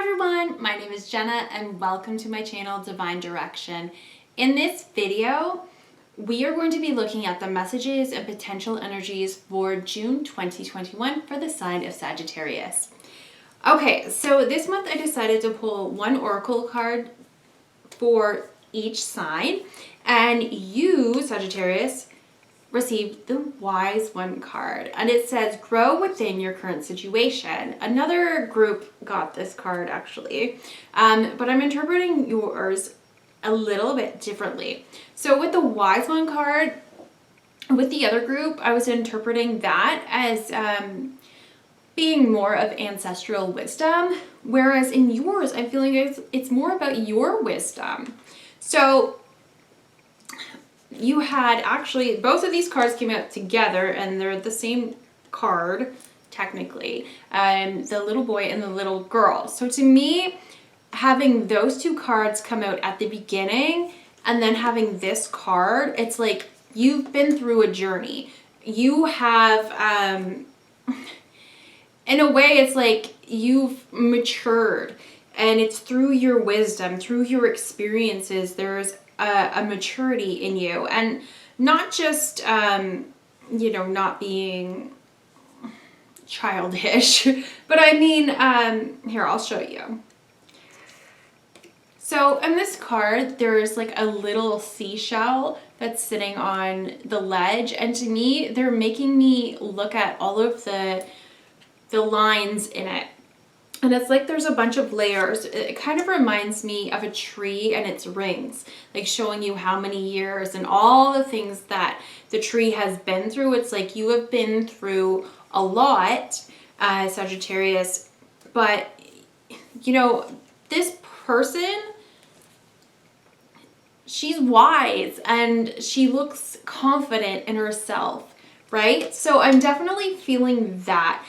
everyone, my name is Jenna and welcome to my channel Divine Direction. In this video, we are going to be looking at the messages and potential energies for June 2021 for the sign of Sagittarius. Okay, so this month I decided to pull one oracle card for each sign, and you, Sagittarius, received the Wise One card, and it says grow within your current situation. Another group got this card actually, but I'm interpreting yours a little bit differently. So with the Wise One card, with the other group, I was interpreting that as being more of ancestral wisdom, whereas in yours, I'm feeling it's more about your wisdom. So you had actually, both of these cards came out together and they're the same card, technically, the little boy and the little girl. So to me, having those two cards come out at the beginning and then having this card, it's like you've been through a journey. You have, in a way, it's like you've matured, and it's through your wisdom, through your experiences, there's a maturity in you, and not just not being childish, but I mean, here, I'll show you. So in this card, there's like a little seashell that's sitting on the ledge, and to me, they're making me look at all of the lines in it. And it's like there's a bunch of layers. It kind of reminds me of a tree and its rings, like showing you how many years and all the things that the tree has been through. It's like you have been through a lot, Sagittarius, but this person, she's wise and she looks confident in herself, right? So I'm definitely feeling that.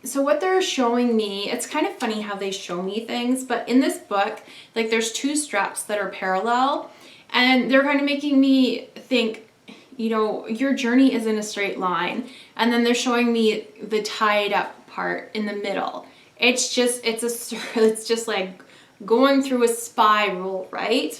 So what they're showing me, it's kind of funny how they show me things, but in this book, like there's two straps that are parallel, and they're kind of making me think, your journey is in a straight line, and then they're showing me the tied up part in the middle. It's just like going through a spiral, right?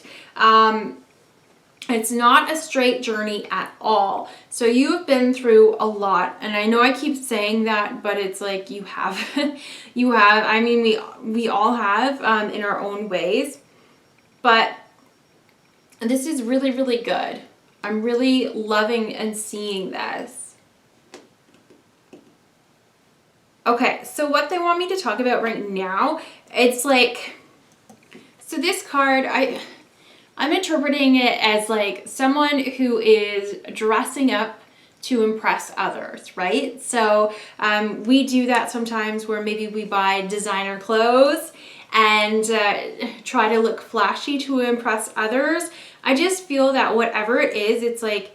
It's not a straight journey at all. So you have been through a lot, and I know I keep saying that, but it's like you have, I mean, we all have in our own ways, but this is really, really good. I'm really loving and seeing this. Okay, so what they want me to talk about right now, it's like, so this card, I'm interpreting it as like someone who is dressing up to impress others, right? So we do that sometimes where maybe we buy designer clothes and try to look flashy to impress others. I just feel that whatever it is, it's like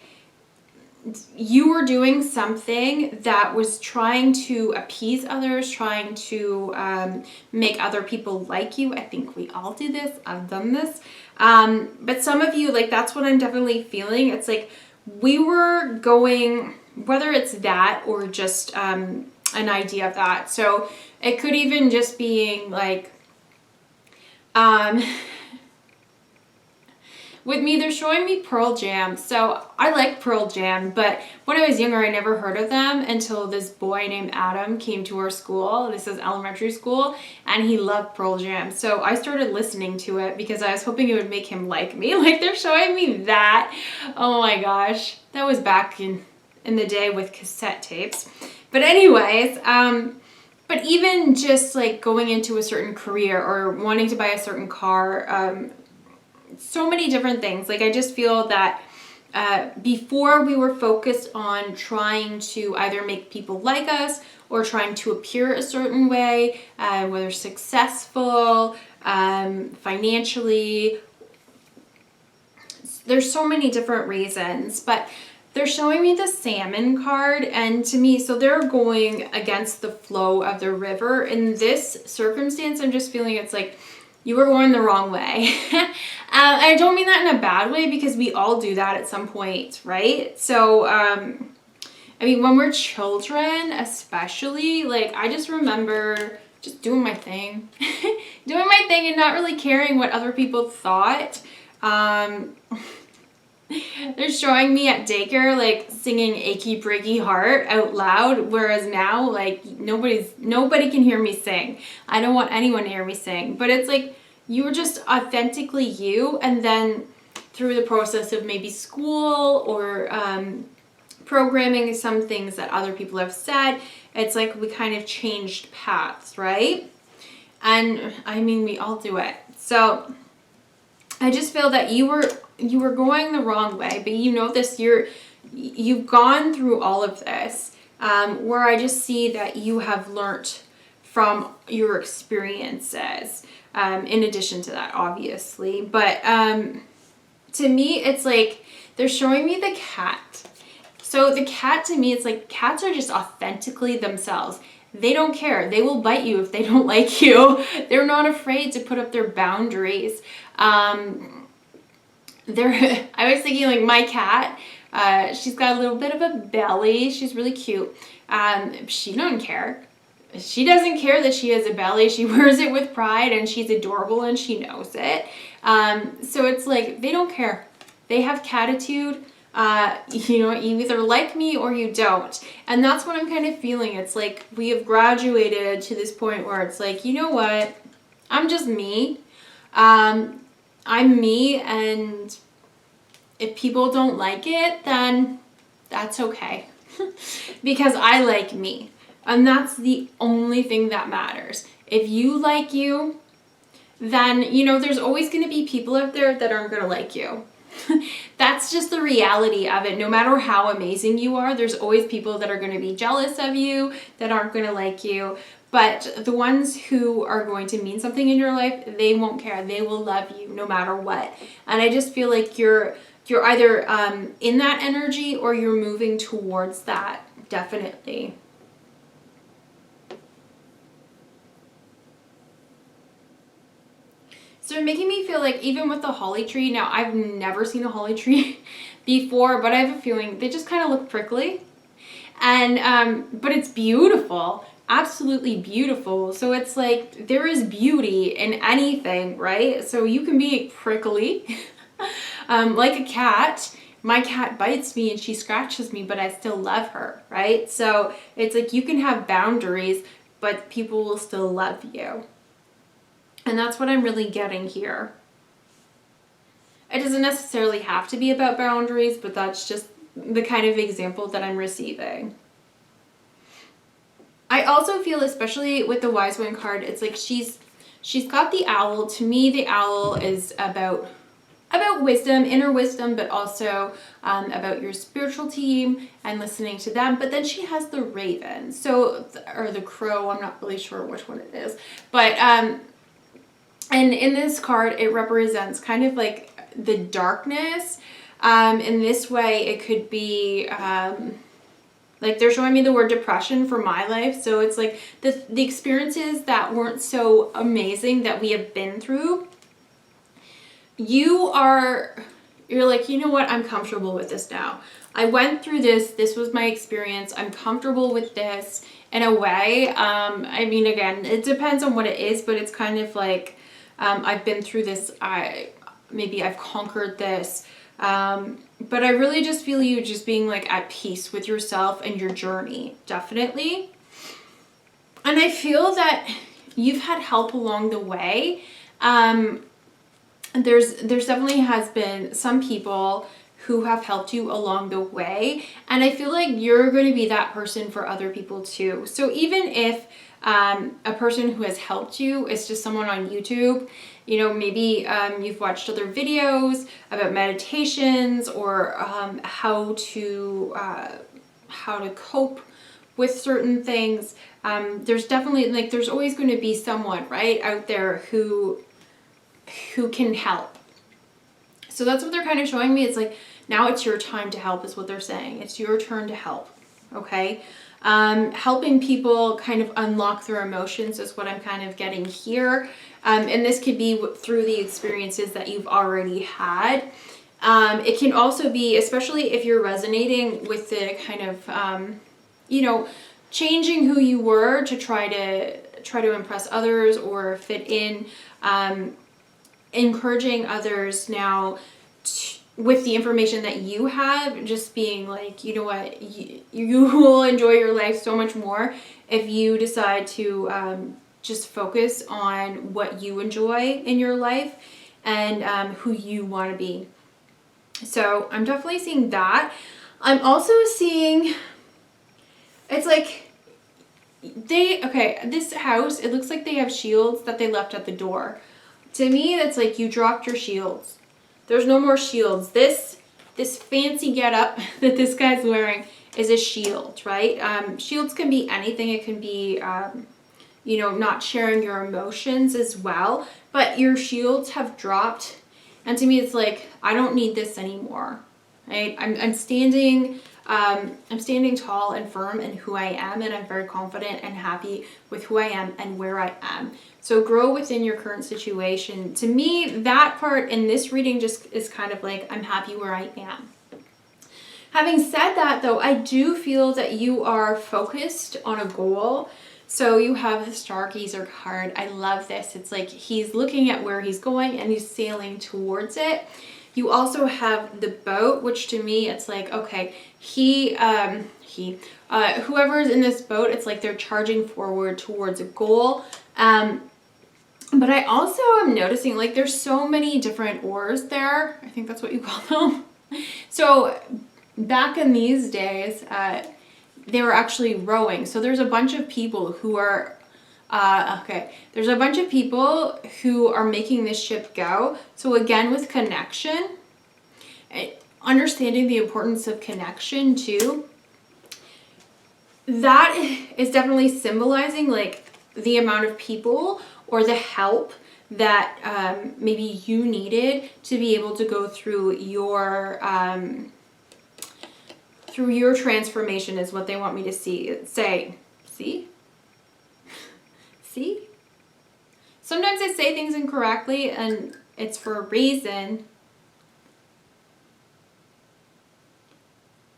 you were doing something that was trying to appease others, trying to make other people like you. I think we all do this. I've done this. But some of you, like, that's what I'm definitely feeling. It's like we were going, whether it's that or just an idea of that. So it could even just being like, with me, they're showing me Pearl Jam. So I like Pearl Jam, but when I was younger, I never heard of them until this boy named Adam came to our school. This is elementary school, and he loved Pearl Jam. So I started listening to it because I was hoping it would make him like me. Like, they're showing me that. Oh my gosh. That was back in the day with cassette tapes. But anyways, but even just like going into a certain career or wanting to buy a certain car, so many different things. Like, I just feel that before we were focused on trying to either make people like us or trying to appear a certain way, whether successful, financially, there's so many different reasons, but they're showing me the Salmon card, and to me, so they're going against the flow of the river. In this circumstance, I'm just feeling it's like you were going the wrong way. I don't mean that in a bad way, because we all do that at some point, right? So, I mean, when we're children, especially, like, I just remember just doing my thing. Doing my thing and not really caring what other people thought. They're showing me at daycare, like, singing Achy Breaky Heart out loud, whereas now, like, nobody can hear me sing. I don't want anyone to hear me sing. But it's like, you were just authentically you, and then through the process of maybe school or programming, some things that other people have said, it's like we kind of changed paths, right? And I mean, we all do it. So I just feel that you were going the wrong way, but you know this, you've gone through all of this, where I just see that you have learnt from your experiences, in addition to that, obviously. But to me, it's like they're showing me the cat. So the cat, to me, it's like cats are just authentically themselves. They don't care. They will bite you if they don't like you. They're not afraid to put up their boundaries. I was thinking, like, my cat, she's got a little bit of a belly. She's really cute. She doesn't care. She doesn't care that she has a belly. She wears it with pride, and she's adorable, and she knows it. So it's like, they don't care. They have catitude. You know, you either like me or you don't. And that's what I'm kind of feeling. It's like we have graduated to this point where it's like, you know what? I'm just me. I'm me, and if people don't like it, then that's okay. Because I like me. And that's the only thing that matters. If you like you, then, you know, there's always going to be people out there that aren't going to like you. That's just the reality of it. No matter how amazing you are, there's always people that are going to be jealous of you, that aren't going to like you. But the ones who are going to mean something in your life, they won't care. They will love you no matter what. And I just feel like you're either in that energy or you're moving towards that, definitely. So making me feel like, even with the holly tree, now I've never seen a holly tree before, but I have a feeling they just kind of look prickly. And, but it's beautiful, absolutely beautiful. So it's like, there is beauty in anything, right? So you can be prickly, like a cat. My cat bites me and she scratches me, but I still love her, right? So it's like, you can have boundaries, but people will still love you. And that's what I'm really getting here. It doesn't necessarily have to be about boundaries, but that's just the kind of example that I'm receiving. I also feel, especially with the Wise One card, it's like she's got the owl. To me, the owl is about wisdom, inner wisdom, but also about your spiritual team and listening to them. But then she has the raven, or the crow. I'm not really sure which one it is, but and in this card, it represents kind of like the darkness. In this way, it could be like they're showing me the word depression for my life. So it's like the experiences that weren't so amazing that we have been through. You're like, you know what? I'm comfortable with this now. I went through this. This was my experience. I'm comfortable with this in a way. I mean, again, it depends on what it is, but it's kind of like, I've been through this. Maybe I've conquered this. But I really just feel you just being like at peace with yourself and your journey, definitely. And I feel that you've had help along the way. There's definitely has been some people who have helped you along the way. And I feel like you're going to be that person for other people too. So even if a person who has helped you is just someone on YouTube, you know, maybe you've watched other videos about meditations or how to cope with certain things. There's definitely, like, there's always going to be someone right out there who can help. So that's what they're kind of showing me. It's like, now it's your time to help is what they're saying. It's your turn to help. Okay. Helping people kind of unlock their emotions is what I'm kind of getting here. And this could be through the experiences that you've already had. It can also be, especially if you're resonating with the kind of, you know, changing who you were to try try to impress others or fit in, encouraging others now with the information that you have, just being like, you know what, you will enjoy your life so much more if you decide to just focus on what you enjoy in your life and who you want to be. So I'm definitely seeing that. I'm also seeing, it's like this house, it looks like they have shields that they left at the door. To me, that's like you dropped your shields. There's no more shields. This fancy getup that this guy's wearing is a shield, right? Shields can be anything. It can be, you know, not sharing your emotions as well. But your shields have dropped. And to me, it's like, I don't need this anymore, right? I'm standing tall and firm in who I am, and I'm very confident and happy with who I am and where I am. So grow within your current situation. To me, that part in this reading just is kind of like, I'm happy where I am. Having said that, though, I do feel that you are focused on a goal. So you have the Stargazer card. I love this. It's like he's looking at where he's going and he's sailing towards it. You also have the boat, which to me, it's like, okay, whoever's in this boat, it's like they're charging forward towards a goal. But I also am noticing like there's so many different oars there. I think that's what you call them. So back in these days, they were actually rowing. So there's a bunch of people who are, there's a bunch of people who are making this ship go. So again, with connection, understanding the importance of connection too, that is definitely symbolizing like the amount of people or the help that maybe you needed to be able to go through your transformation is what they want me to say. See? Sometimes I say things incorrectly and it's for a reason.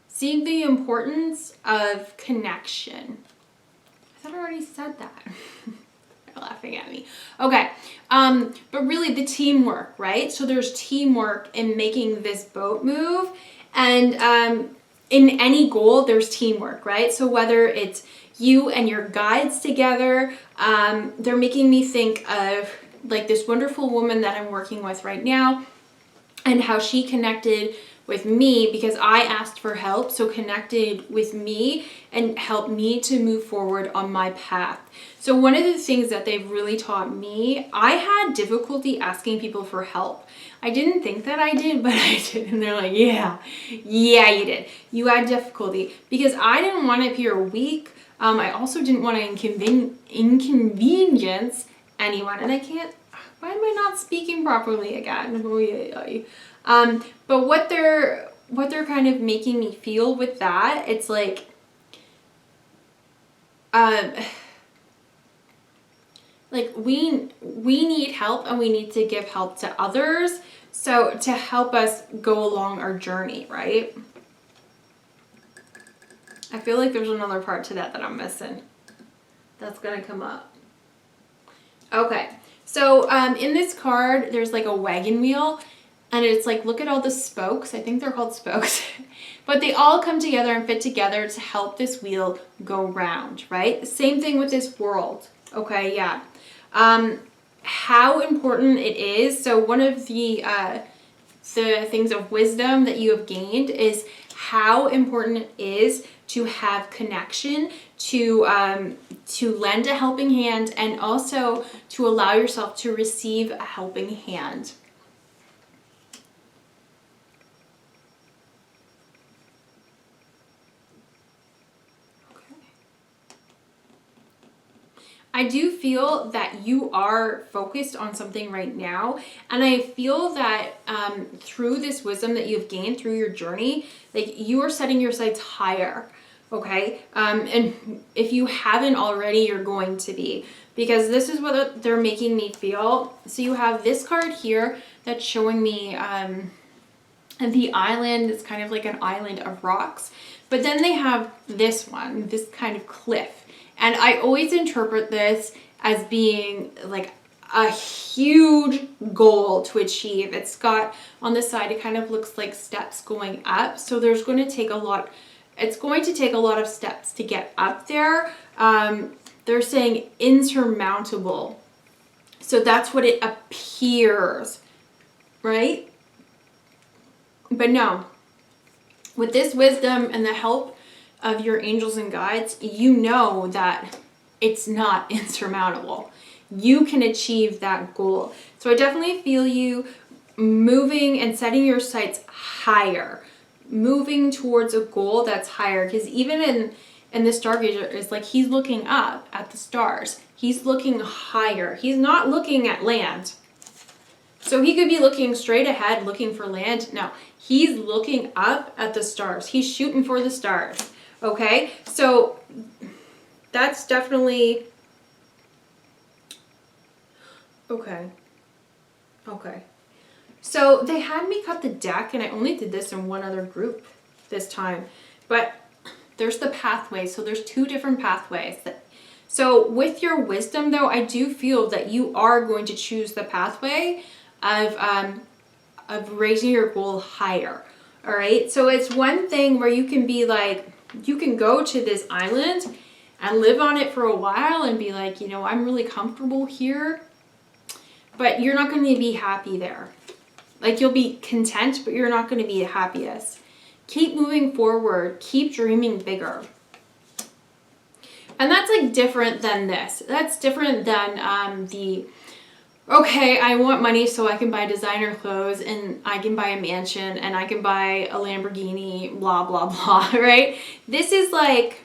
Seeing the importance of connection. I thought I already said that. They're laughing at me. Okay. But really the teamwork, right? So there's teamwork in making this boat move, and in any goal, there's teamwork, right? So whether it's you and your guides together, they're making me think of like this wonderful woman that I'm working with right now and how she connected with me because I asked for help, so connected with me and helped me to move forward on my path. So one of the things that they've really taught me, I had difficulty asking people for help. I didn't think that I did, but I did. And they're like, yeah, you did. You had difficulty because I didn't want to appear weak. I also didn't want to inconvenience anyone. And I can't, why am I not speaking properly again? But what they're kind of making me feel with that, it's like, we need help and we need to give help to others. So to help us go along our journey, right? I feel like there's another part to that I'm missing. That's gonna come up. Okay, so in this card, there's like a wagon wheel. And it's like, look at all the spokes. I think they're called spokes. But they all come together and fit together to help this wheel go round, right? Same thing with this world. Okay, yeah. How important it is. So one of the things of wisdom that you have gained is how important it is to have connection, to lend a helping hand, and also to allow yourself to receive a helping hand. I do feel that you are focused on something right now, and I feel that through this wisdom that you've gained through your journey, like you are setting your sights higher, okay? And if you haven't already, you're going to be, because this is what they're making me feel. So you have this card here that's showing me the island. It's kind of like an island of rocks, but then they have this one, this kind of cliff. And I always interpret this as being like a huge goal to achieve. It's got on the side, it kind of looks like steps going up. So there's going to take a lot, it's going to take a lot of steps to get up there. They're saying insurmountable. So that's what it appears, right? But no, with this wisdom and the help of your angels and guides, you know that it's not insurmountable. You can achieve that goal. So I definitely feel you moving and setting your sights higher, moving towards a goal that's higher. Because even in the Stargazer, it's like he's looking up at the stars. He's looking higher. He's not looking at land. So he could be looking straight ahead, looking for land. No, he's looking up at the stars. He's shooting for the stars. Okay, so that's definitely okay. So they had me cut the deck, and I only did this in one other group this time, but there's the pathway. So there's 2 different pathways. So with your wisdom, though, I do feel that you are going to choose the pathway of raising your goal higher. All right. So it's one thing where you can be like, you can go to this island and live on it for a while and be like, you know, I'm really comfortable here, but you're not going to be happy there. Like, you'll be content, but you're not going to be the happiest. Keep moving forward. Keep dreaming bigger. And that's like different than this. That's different than okay, I want money so I can buy designer clothes and I can buy a mansion and I can buy a Lamborghini, blah, blah, blah, right? This is like,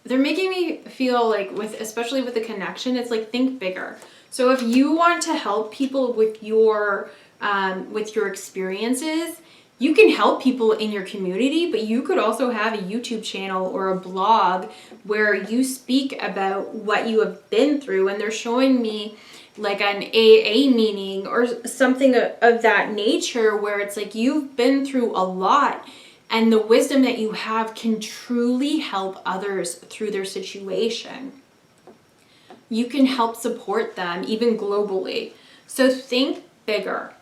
they're making me feel like especially with the connection, it's like, think bigger. So if you want to help people with your experiences, you can help people in your community, but you could also have a YouTube channel or a blog where you speak about what you have been through. And they're showing me like an AA meeting or something of that nature, where it's like you've been through a lot and the wisdom that you have can truly help others through their situation. You can help support them even globally. So think bigger.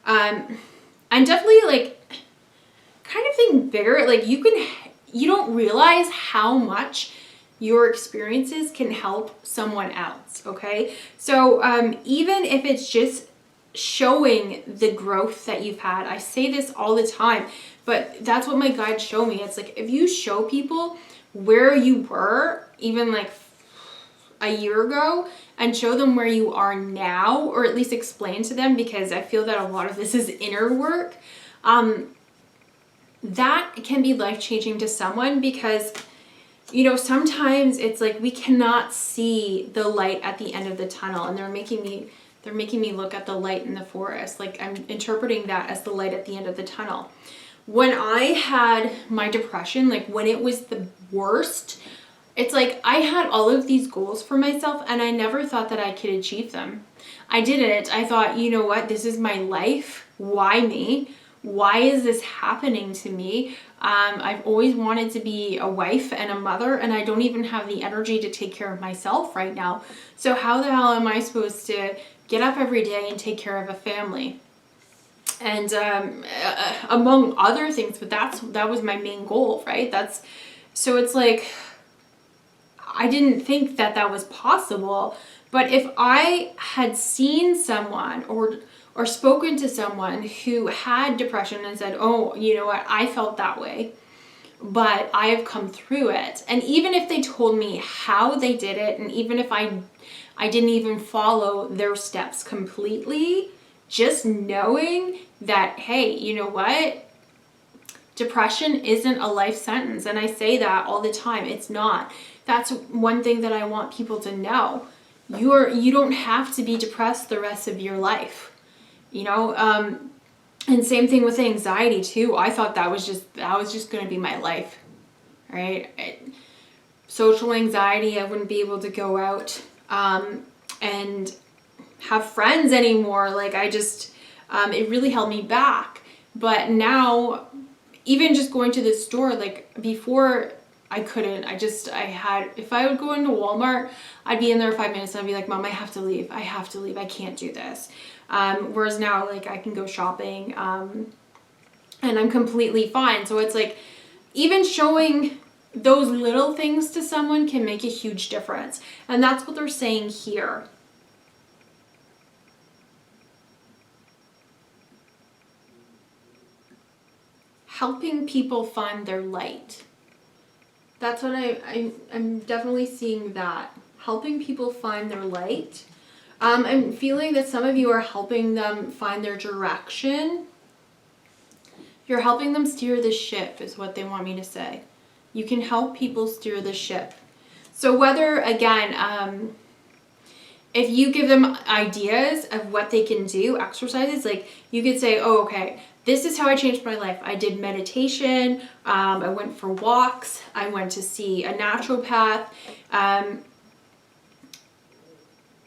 And definitely like kind of think bigger. Like you don't realize how much your experiences can help someone else. Okay. So even if it's just showing the growth that you've had, I say this all the time, but that's what my guides show me. It's like, if you show people where you were even like a year ago and show them where you are now, or at least explain to them, because I feel that a lot of this is inner work, that can be life-changing to someone. Because, you know, sometimes it's like we cannot see the light at the end of the tunnel, and they're making me look at the light in the forest. Like, I'm interpreting that as the light at the end of the tunnel. When I had my depression, like when it was the worst, it's like I had all of these goals for myself and I never thought that I could achieve them. I didn't. I thought, you know what? This is my life. Why me? Why is this happening to me? I've always wanted to be a wife and a mother, and I don't even have the energy to take care of myself right now. So how the hell am I supposed to get up every day and take care of a family? And among other things, but that was my main goal, right? So it's like, I didn't think that was possible. But if I had seen someone or spoken to someone who had depression and said, oh, you know what, I felt that way, but I have come through it. And even if they told me how they did it, and even if I didn't even follow their steps completely, just knowing that, hey, you know what? Depression isn't a life sentence. And I say that all the time. It's not. That's one thing that I want people to know. You don't have to be depressed the rest of your life. You know, and same thing with anxiety too. I thought that was just going to be my life, right? Social anxiety, I wouldn't be able to go out and have friends anymore. Like it really held me back. But now, even just going to the store, like before I couldn't. If I would go into Walmart, I'd be in there 5 minutes and I'd be like, Mom, I have to leave. I have to leave. I can't do this. Whereas now, like, I can go shopping, and I'm completely fine. So it's like, even showing those little things to someone can make a huge difference. And that's what they're saying here. Helping people find their light. That's what I'm definitely seeing that. Helping people find their light. I'm feeling that some of you are helping them find their direction. You're helping them steer the ship is what they want me to say. You can help people steer the ship. So whether, again, if you give them ideas of what they can do, exercises, like you could say, oh, okay, this is how I changed my life. I did meditation. I went for walks. I went to see a naturopath.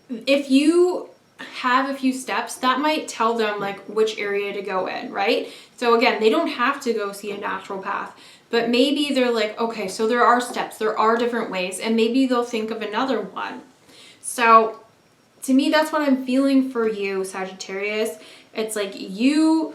If you have a few steps, that might tell them like which area to go in, right? So again, they don't have to go see a naturopath, but maybe they're like, okay, so there are steps, there are different ways, and maybe they'll think of another one. So to me, that's what I'm feeling for you, Sagittarius. It's like the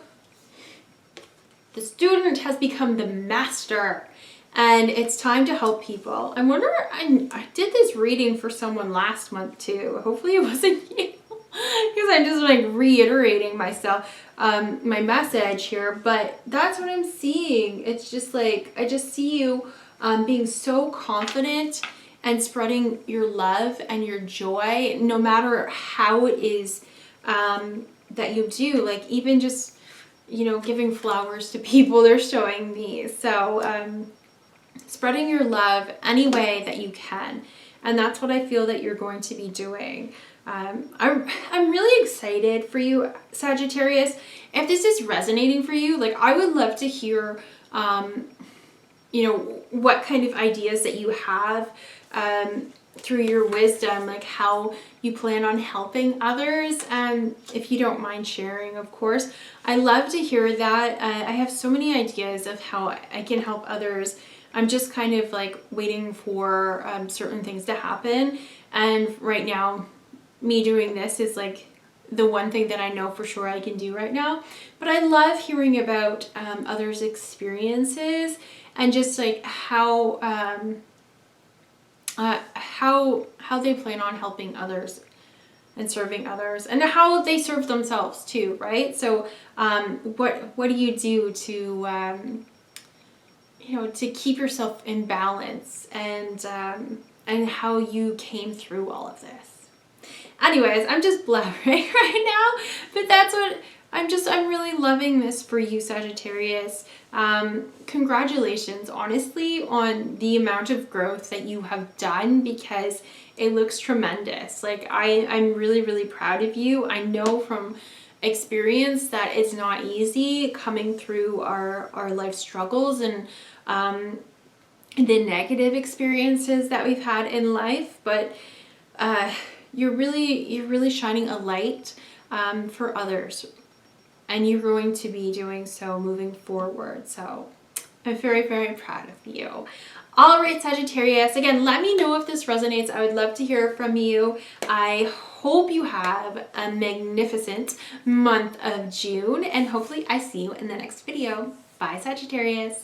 student has become the master, and it's time to help people. I wonder, I did this reading for someone last month too. Hopefully it wasn't you, because I'm just like reiterating myself, my message here, but that's what I'm seeing. It's just like, I just see you being so confident and spreading your love and your joy, no matter how it is that you do, like even just, you know, giving flowers to people, they're showing me. So spreading your love any way that you can. And that's what I feel that you're going to be doing. I'm really excited for you, Sagittarius. If this is resonating for you, like I would love to hear, you know, what kind of ideas that you have through your wisdom, like how you plan on helping others. If you don't mind sharing, of course, I love to hear that. I have so many ideas of how I can help others. I'm just kind of like waiting for certain things to happen. And right now, me doing this is like the one thing that I know for sure I can do right now. But I love hearing about others' experiences and just like how they plan on helping others and serving others, and how they serve themselves too, right? So what do you do to you know, to keep yourself in balance, and how you came through all of this. Anyways, I'm just blabbering right now, but that's what I'm really loving this for you, Sagittarius. Congratulations, honestly, on the amount of growth that you have done, because it looks tremendous. Like I'm really, really proud of you. I know from experience that it's not easy coming through our life struggles and the negative experiences that we've had in life, but you're really shining a light for others, and you're going to be doing so moving forward. So I'm very, very proud of you. All right, Sagittarius, again, let me know if this resonates. I would love to hear from you. I hope you have a magnificent month of June, and hopefully I see you in the next video. Bye, Sagittarius.